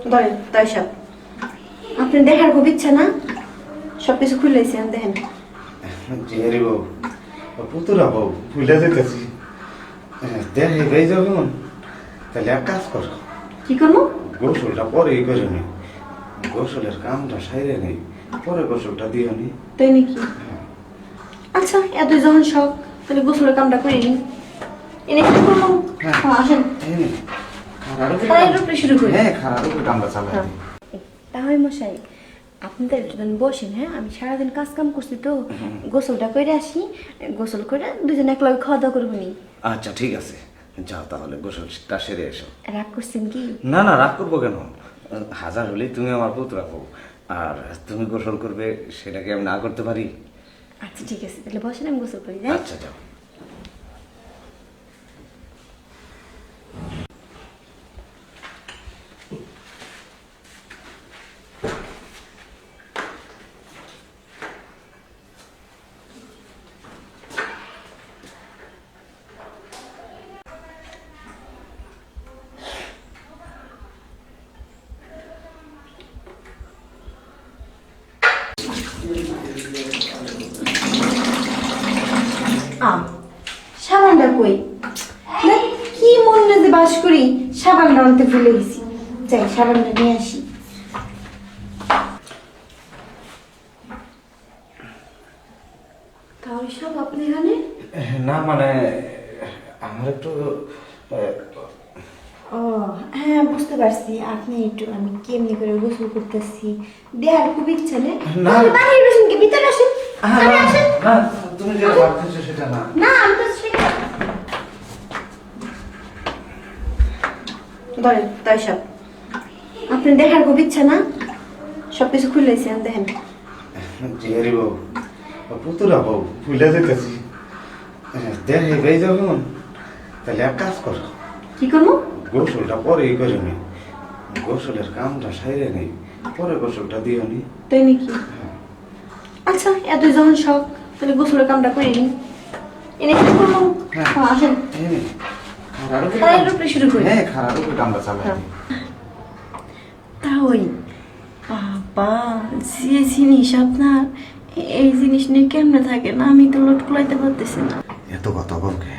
ধরেন তাই সব আপনি দেখার খুব ইচ্ছা না, সবকিছু খুলেছি আমি দেখেন। রে বউ, পুতুরা বউ ভুলে যেতেছি। দেখে গেই যখন, তাহলে এক কাজ করো, কি করবো? গোসলটা পরেই করে নি। গোসলের কামটা সাইরে নেই, পরে গোসলটা দিও নি। তাই নাকি? আচ্ছা, এতই যখন শখ, তাহলে গোসলের কামটা করে নিন। এনে কি করবো? হ্যাঁ। আসেন খারাপ উপরে শুরু করি। হ্যাঁ, খারাপ উপরে কামটা চালাই। তাহলে মশাই আপনাদের একটু বসেন, হ্যাঁ? আমি সারাদিন কাজ কাম করছি তো, গোসলটা করে আসি, গোসল করে দুজন একলগে খাওয়া দাওয়া করবো নি। আচ্ছা ঠিক আছে, যাও তাহলে গোসলটা সেরে এসো। রাগ করছেন কি? না না, রাগ করবো কেন? হাজার হলেই তুমি আমার পুতুরা বউ, আর তুমি গোসল করবে সেটাকে আমি না করতে পারি? আচ্ছা ঠিক আছে, তাহলে বসেন, আমি গোসল করি, যাই। আচ্ছা যাও। সাবানটা কই? না, কি মনে যে বাস করি, সাবানটা আনতে ভুলে গেছি। যাই সাবানটা নিয়ে আসি। তাহলে সব আপনি এখানে? না মানে আমার একটু ও হ্যাঁ, বুঝতে পারছি। আপনি একটু, আমি কেমনি করে গোসল করতেছি দেখার খুব ইচ্ছা নেই। না। বাইরে বসেন কি, ভিতরে আসেন। আরে আসেন। না, তুমি যেটা ভাবতেছো সেটা না। না, আমি তো সেটা ধরেন তাই সব আপনি দেখার খুব ইচ্ছা না, সবকিছু খুলেছি আমি দেখেন। রে বউ, পুতুরা বউ ভুলে যেতেছি। দেখে গেই যখন, তাহলে এক কাজ করো, কি করবো? গোসলটা পরেই করে নি। গোসলের কামটা সাইরে নেই, পরে গোসলটা দিও নি। তাই নাকি? আচ্ছা, এতই যখন শখ, তাহলে গোসলের কামটা করে নিন। এনে কি করবো? আসেন খারাপ উপরে শুরু করি। হ্যাঁ, খারাপ উপরে কামটা চালাই। তাই বাবা, যে জিনিস আপনার, এই জিনিস নিয়ে কেমনে থাকে না, আমি তো লোট কুলাইতে পারতেছি না। এত কথা বলকে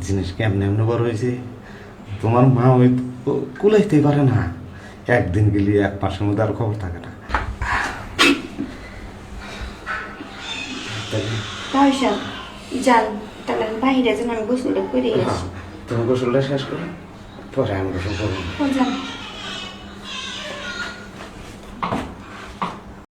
জিনিস কেমনে এমনি বড় হয়েছে, তোমার মা ওই কুলাইতেই পারে না। একদিন গেলে এক মাসের মধ্যে আর খবর থাকে না। তাই সব যান, তাহলে আমি বাইরে যেন আমি গোসলটা করে আসি। তুমি গোসলটা শেষ করো, পরে আমি গোসল করবো। যান।